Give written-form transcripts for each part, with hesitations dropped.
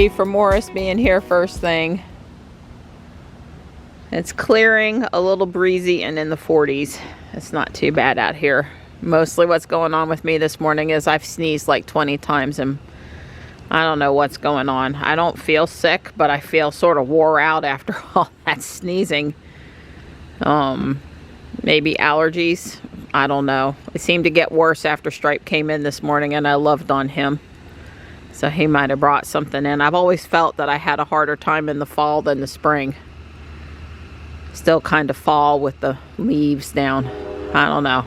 relief for Morris being here first thing. It's clearing, a little breezy, and in the 40s. It's not too bad out here. Mostly what's going on with me this morning is I've sneezed like 20 times and I don't know what's going on. I don't feel sick, but I feel sort of wore out after all that sneezing. Maybe allergies. I don't know. It seemed to get worse after Stripe came in this morning, and I loved on him. So he might have brought something in. I've always felt that I had a harder time in the fall than the spring. Still kind of fall with the leaves down. I don't know.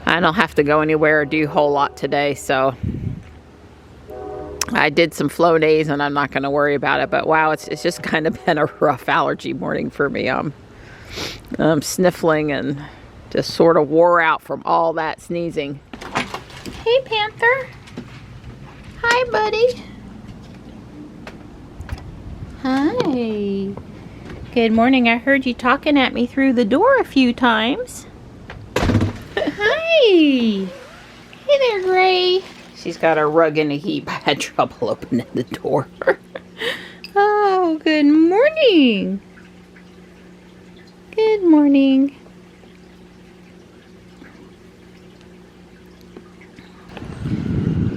I don't have to go anywhere or do a whole lot today, so I did some Flonase and I'm not going to worry about it. But wow, it's just kind of been a rough allergy morning for me. I'm sniffling and just sort of wore out from all that sneezing. Hey, Panther. Hi, buddy. Hi. Good morning. I heard you talking at me through the door a few times. Hi. Hey there, Gray. She's got her rug in a heap. I had trouble opening the door. Oh, good morning. Good morning.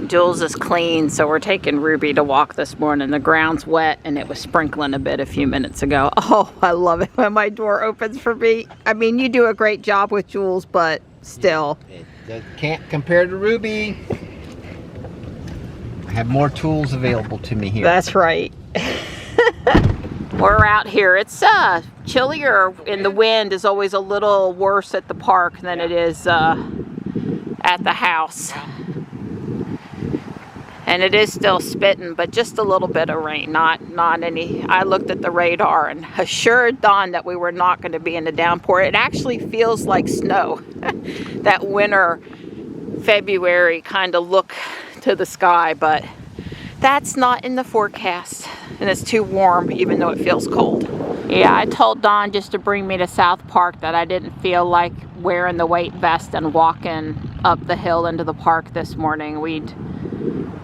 Jules is clean, so we're taking Ruby to walk this morning. The ground's wet and it was sprinkling a bit a few minutes ago. Oh, I love it when my door opens for me. I mean, you do a great job with Jules, but still. It can't compare to Ruby. I have more tools available to me here. That's right. We're out here. It's chillier, and the wind is always a little worse at the park than it is at the house. And it is still spitting, but just a little bit of rain, not any. I looked at the radar and assured Dawn that we were not going to be in a downpour. It actually feels like snow. That winter February kind of look to the sky, but that's not in the forecast. And it's too warm, even though it feels cold. Yeah, I told Dawn just to bring me to South Park that I didn't feel like wearing the weight vest and walking up the hill into the park this morning. We'd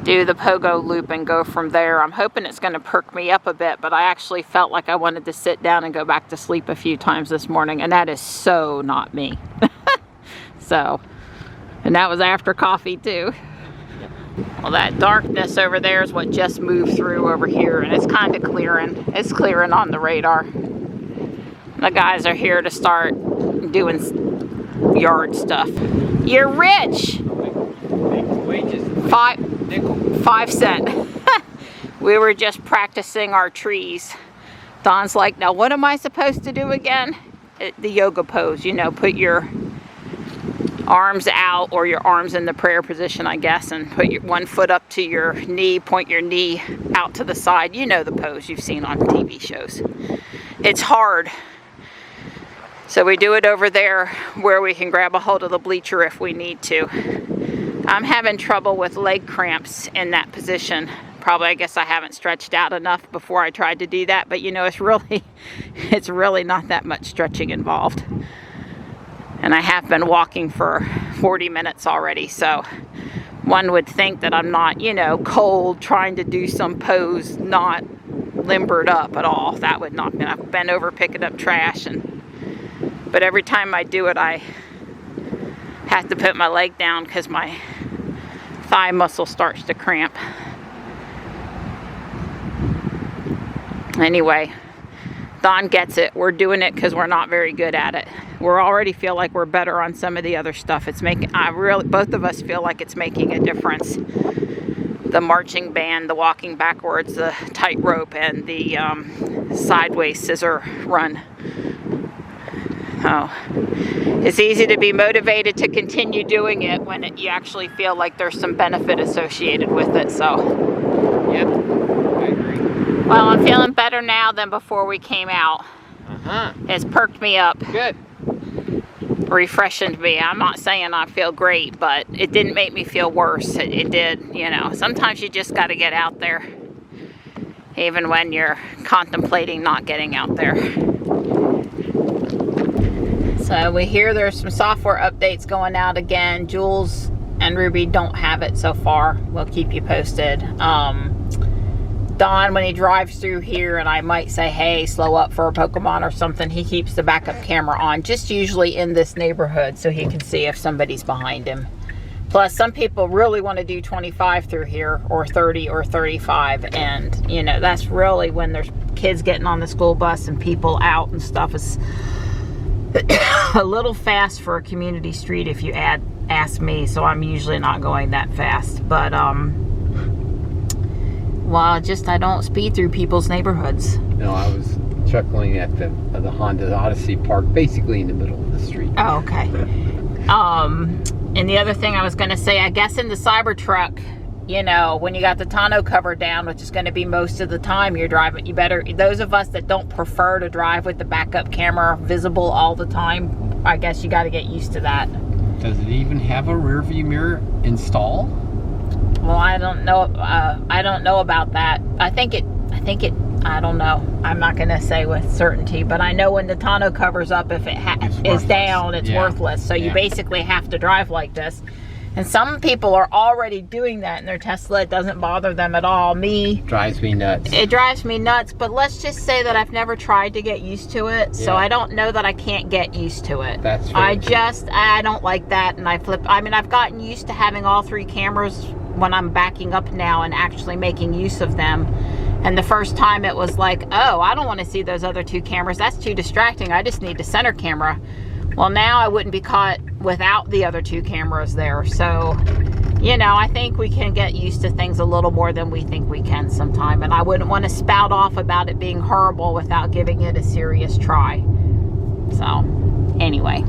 do the pogo loop and go from there. I'm hoping it's going to perk me up a bit, but I actually felt like I wanted to sit down and go back to sleep a few times this morning, and that is so not me. So, and that was after coffee too. Well, that darkness over there is what just moved through over here, and it's kind of clearing. It's clearing on the radar. The guys are here to start doing yard stuff. You're rich. Wages. 5 cents. We were just practicing our trees. Don's like, now what am I supposed to do again? The yoga pose, you know, put your arms out, or your arms in the prayer position, I guess, and put your one foot up to your knee, point your knee out to the side. You know the pose you've seen on TV shows. It's hard. So we do it over there where we can grab a hold of the bleacher if we need to. I'm having trouble with leg cramps in that position. Probably, I guess I haven't stretched out enough before I tried to do that, but you know, it's really not that much stretching involved. And I have been walking for 40 minutes already, so one would think that I'm not, you know, cold, trying to do some pose, not limbered up at all. That would not be. I've been over picking up trash, but every time I do it, I have to put my leg down because my thigh muscle starts to cramp. Anyway, Dawn gets it. We're doing it because we're not very good at it. We already feel like we're better on some of the other stuff. It's making, both of us feel like it's making a difference. The marching band, the walking backwards, the tightrope, and the sideways scissor run. Oh, it's easy to be motivated to continue doing it when you actually feel like there's some benefit associated with it. So, yep, I agree. Well, I'm feeling better now than before we came out. It's perked me up. Good. Refreshened me. I'm not saying I feel great, but it didn't make me feel worse. It did, you know. Sometimes you just got to get out there, even when you're contemplating not getting out there. So we hear there's some software updates going out again. Jules and Ruby don't have it so far. We'll keep you posted. Don, when he drives through here and I might say, hey, slow up for a Pokemon or something, he keeps the backup camera on, just usually in this neighborhood so he can see if somebody's behind him. Plus, some people really want to do 25 through here, or 30 or 35, and, you know, that's really when there's kids getting on the school bus and people out and stuff. Is a little fast for a community street if you ask me, so I'm usually not going that fast. But, well, just I don't speed through people's neighborhoods. No, I was chuckling at the Honda Odyssey parked basically in the middle of the street. Oh, okay. And the other thing I was going to say, I guess in the Cybertruck, you know, when you got the tonneau cover down, which is going to be most of the time you're driving, you better, those of us that don't prefer to drive with the backup camera visible all the time, I guess you got to get used to that. Does it even have a rear view mirror install? Well, I don't know. I don't know about that. I don't know. I'm not going to say with certainty, but I know when the tonneau cover's up, if it is down, it's worthless. So you basically have to drive like this. And some people are already doing that in their Tesla. It doesn't bother them at all. Me, drives me nuts. It drives me nuts, but let's just say that I've never tried to get used to it. So I don't know that I can't get used to it. That's fair. I don't like that, and I've gotten used to having all three cameras when I'm backing up now and actually making use of them. And the first time it was like, oh, I don't want to see those other two cameras. That's too distracting. I just need the center camera. Well, now I wouldn't be caught without the other two cameras there. So, you know, I think we can get used to things a little more than we think we can sometime. And I wouldn't want to spout off about it being horrible without giving it a serious try. So, anyway.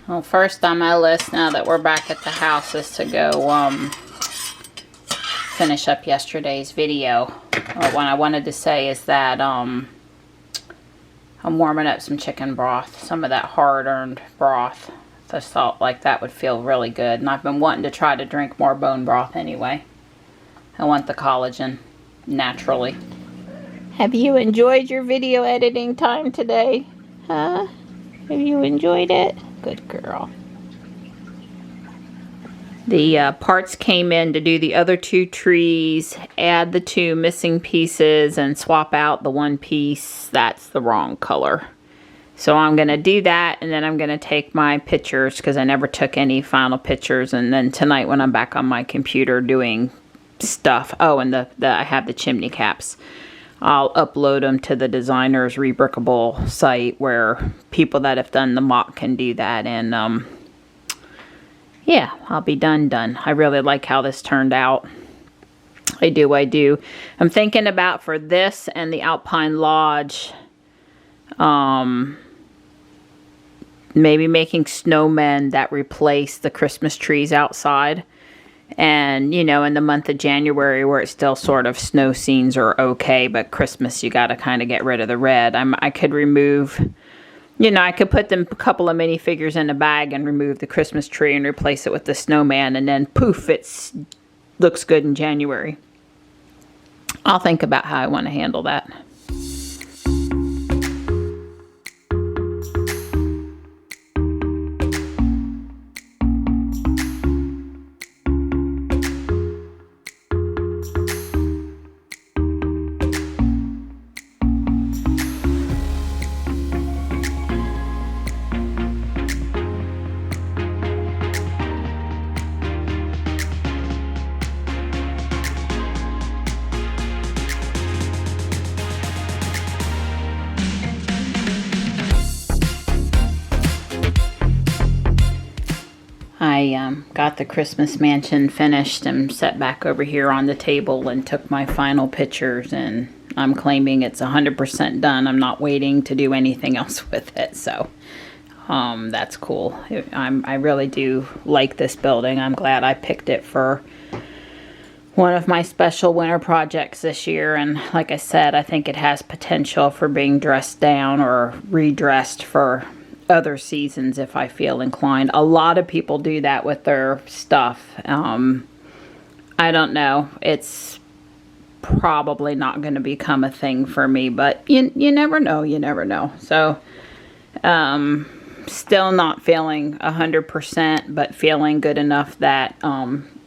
Well, first on my list now that we're back at the house is to go finish up yesterday's video. What I wanted to say is that I'm warming up some chicken broth, some of that hard-earned broth. So I thought like that would feel really good. And I've been wanting to try to drink more bone broth anyway. I want the collagen naturally. Have you enjoyed your video editing time today? Huh? Have you enjoyed it? Good girl. The parts came in to do the other two trees, add the two missing pieces, and swap out the one piece that's the wrong color. So I'm going to do that, and then I'm going to take my pictures, because I never took any final pictures, and then tonight when I'm back on my computer doing stuff, oh, and I have the chimney caps, I'll upload them to the designer's Rebrickable site where people that have done the mock can do that, and yeah, I'll be done. I really like how this turned out. I do. I'm thinking about for this and the Alpine Lodge, maybe making snowmen that replace the Christmas trees outside. And, you know, in the month of January where it's still sort of snow scenes are okay, but Christmas you got to kind of get rid of the red. I could remove... You know, I could put them a couple of minifigures in a bag and remove the Christmas tree and replace it with the snowman, and then poof, it looks good in January. I'll think about how I want to handle that. I got the Christmas mansion finished and set back over here on the table and took my final pictures, and I'm claiming it's 100% done. I'm not waiting to do anything else with it, so that's cool. I really do like this building. I'm glad I picked it for one of my special winter projects this year, and like I said, I think it has potential for being dressed down or redressed for other seasons if I feel inclined. A lot of people do that with their stuff. I don't know. It's probably not going to become a thing for me, but you never know. You never know. So, still not feeling 100%, but feeling good enough that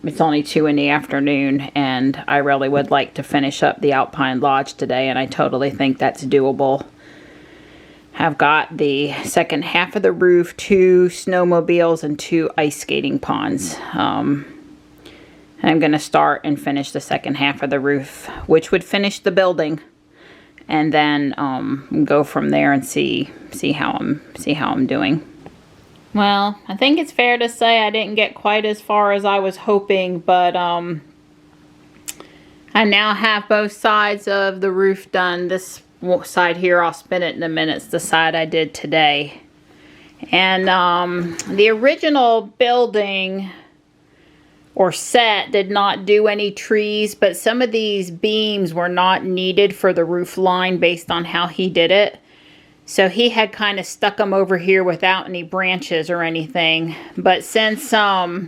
it's only 2 in the afternoon, and I really would like to finish up the Alpine Lodge today, and I totally think that's doable. I've got the second half of the roof, 2 snowmobiles, and 2 ice skating ponds. I'm going to start and finish the second half of the roof, which would finish the building, and then go from there and see how I'm doing. Well, I think it's fair to say I didn't get quite as far as I was hoping, but I now have both sides of the roof done. This side here, I'll spin it in a minute. It's the side I did today. And the original building or set did not do any trees, but some of these beams were not needed for the roof line based on how he did it. So he had kind of stuck them over here without any branches or anything. But since I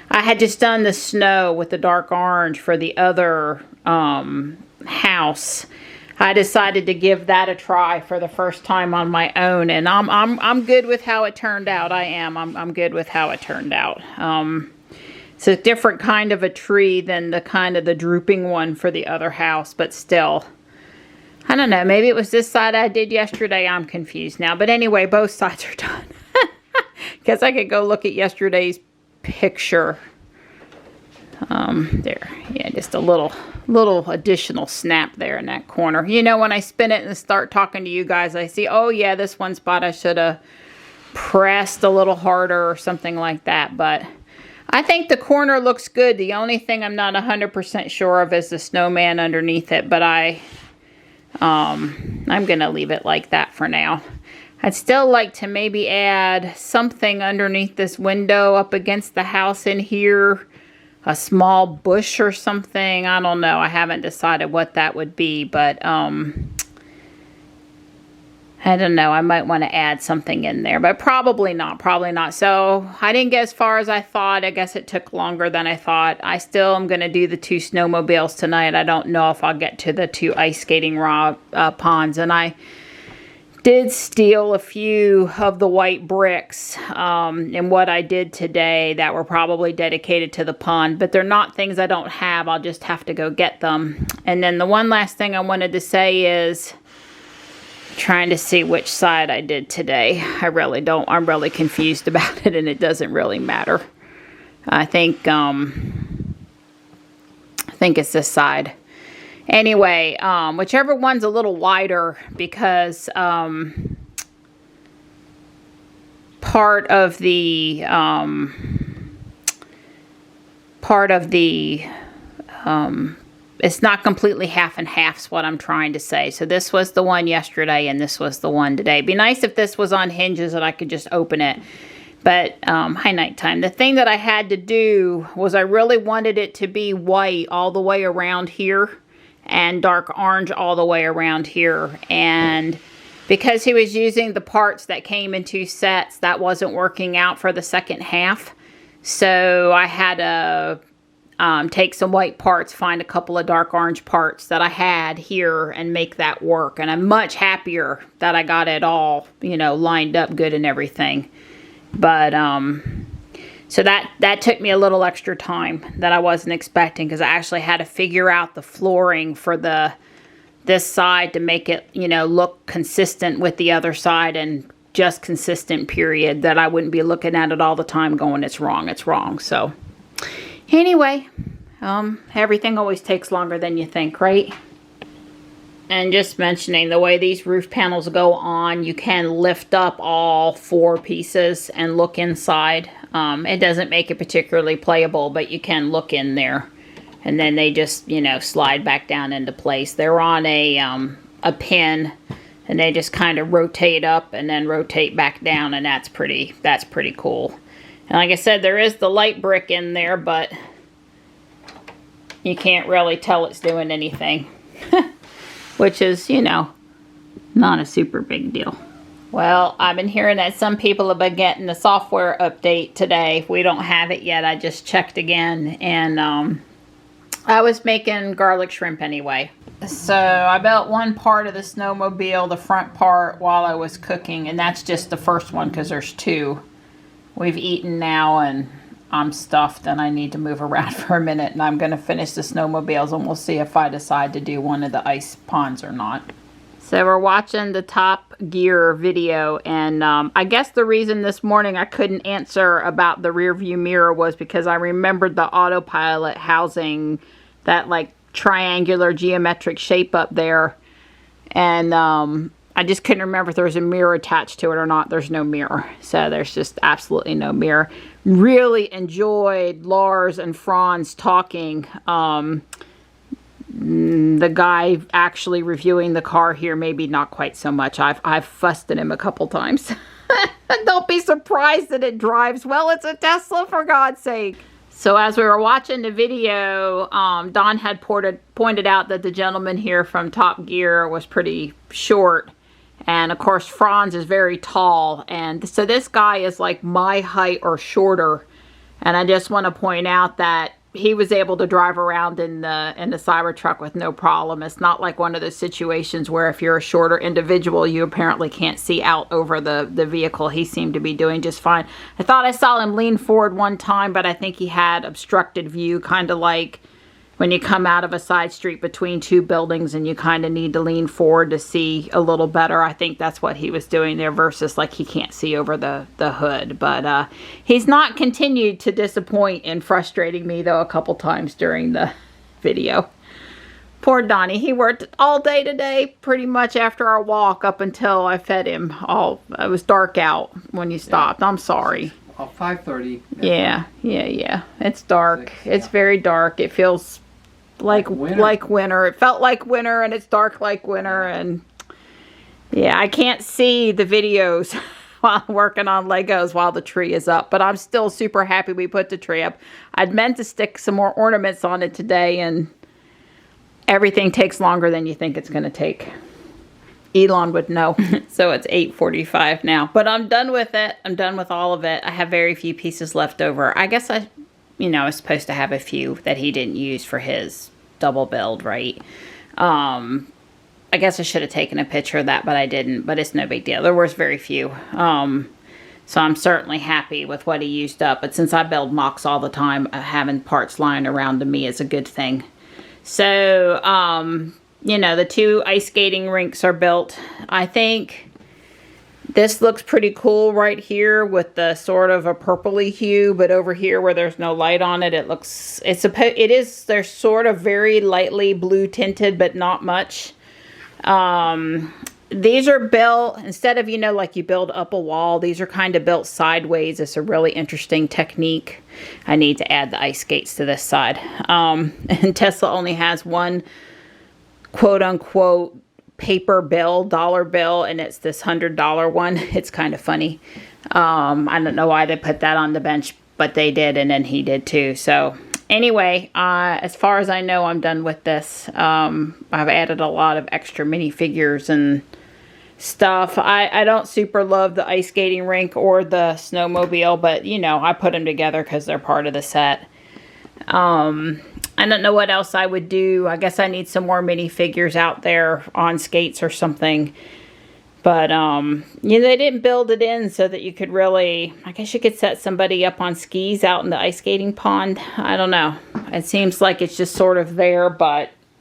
had just done the snow with the dark orange for the other house, I decided to give that a try for the first time on my own, and I'm good with how it turned out. I'm good with how it turned out. It's a different kind of a tree than the drooping one for the other house, but still, I don't know, maybe it was this side I did yesterday. I'm confused now, but anyway, both sides are done. Guess I could go look at yesterday's picture. There, yeah, just a little additional snap there in that corner. You know, when I spin it and start talking to you guys, I see, oh yeah, this one spot I should have pressed a little harder or something like that, but I think the corner looks good. The only thing I'm not 100% sure of is the snowman underneath it, but I'm gonna leave it like that for now. I'd still like to maybe add something underneath this window up against the house in here. A small bush or something. I don't know. I haven't decided what that would be, but I don't know. I might want to add something in there, but probably not. Probably not. So I didn't get as far as I thought. I guess it took longer than I thought. I still am going to do the 2 snowmobiles tonight. I don't know if I'll get to the 2 ice skating ponds, and I did steal a few of the white bricks in what I did today that were probably dedicated to the pond, but they're not things I don't have. I'll just have to go get them. And then the one last thing I wanted to say is trying to see which side I did today. I'm really confused about it, and it doesn't really matter. I think it's this side. Anyway, whichever one's a little wider, because part of the it's not completely half and half's what I'm trying to say. So this was the one yesterday, and this was the one today. It'd be nice if this was on hinges and I could just open it. But hi, nighttime. The thing that I had to do was I really wanted it to be white all the way around here, and dark orange all the way around here. And because he was using the parts that came in 2 sets, that wasn't working out for the second half. So I had to take some white parts, find a couple of dark orange parts that I had here, and make that work. And I'm much happier that I got it all, you know, lined up good and everything. But so that took me a little extra time that I wasn't expecting, because I actually had to figure out the flooring for this side to make it, you know, look consistent with the other side, and just consistent, period, that I wouldn't be looking at it all the time going, it's wrong. So anyway, everything always takes longer than you think, right? And just mentioning, the way these roof panels go on, you can lift up all 4 pieces and look inside. It doesn't make it particularly playable, but you can look in there. And then they just, you know, slide back down into place. They're on a pin, and they just kind of rotate up and then rotate back down, and that's pretty cool. And like I said, there is the light brick in there, but you can't really tell it's doing anything. Which is, you know, not a super big deal. Well, I've been hearing that some people have been getting the software update today. We don't have it yet. I just checked again, and I was making garlic shrimp anyway. So I built one part of the snowmobile, the front part, while I was cooking, and that's just the first one because there's two. We've eaten now and I'm stuffed and I need to move around for a minute, and I'm going to finish the snowmobiles and we'll see if I decide to do one of the ice ponds or not. So we're watching the Top Gear video, and I guess the reason this morning I couldn't answer about the rear view mirror was because I remembered the autopilot housing that like triangular geometric shape up there, and I just couldn't remember if there was a mirror attached to it or not. There's no mirror, so there's just absolutely no mirror. Really enjoyed Lars and Franz talking. The guy actually reviewing the car here, maybe not quite so much. I've fussed at him a couple times. Don't be surprised that it drives well. It's a Tesla, for God's sake. So as we were watching the video, Don had pointed out that the gentleman here from Top Gear was pretty short. And of course, Franz is very tall. And so this guy is like my height or shorter. And I just want to point out that he was able to drive around in the Cybertruck with no problem. It's not like one of those situations where if you're a shorter individual, you apparently can't see out over the vehicle. He seemed to be doing just fine. I thought I saw him lean forward one time, but I think he had obstructed view, kind of like when you come out of a side street between two buildings and you kind of need to lean forward to see a little better. I think that's what he was doing there, versus like he can't see over the hood. But he's not continued to disappoint and frustrating me, though, a couple times during the video. Poor Donnie. He worked all day today, pretty much after our walk up until I fed him. It was dark out when you stopped. Yeah. I'm sorry. 5:30. Yeah. It's dark. 6, yeah. It's very dark. It feels like winter. It felt like winter, and it's dark like winter, and yeah, I can't see the videos while I'm working on Legos while the tree is up, but I'm still super happy we put the tree up. I'd meant to stick some more ornaments on it today, and everything takes longer than you think it's going to take. Elon would know. So it's 8:45 now, but I'm done with it. I'm done with all of it. I have very few pieces left over. I guess I was supposed to have a few that he didn't use for his double build, right? I guess I should have taken a picture of that, but I didn't. But it's no big deal. There was very few. So I'm certainly happy with what he used up. But since I build mocks all the time, having parts lying around to me is a good thing. So, the 2 ice skating rinks are built. I think this looks pretty cool right here with the sort of a purpley hue, but over here where there's no light on it, they're sort of very lightly blue tinted, but not much. These are built, instead of, like you build up a wall, these are kind of built sideways. It's a really interesting technique. I need to add the ice skates to this side. And Tesla only has one quote unquote paper bill, dollar bill, and it's this $100 one. It's kind of funny. I don't know why they put that on the bench, but they did, and then he did too. So anyway, as far as I know, I'm done with this. I've added a lot of extra minifigures and stuff. I don't super love the ice skating rink or the snowmobile, but I put them together because they're part of the set. I don't know what else I would do. I guess I need some more minifigures out there on skates or something. But, they didn't build it in so that you could really, I guess you could set somebody up on skis out in the ice skating pond. I don't know. It seems like it's just sort of there,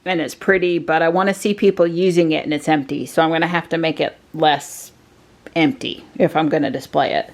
and it's pretty, but I want to see people using it and it's empty. So I'm going to have to make it less empty if I'm going to display it.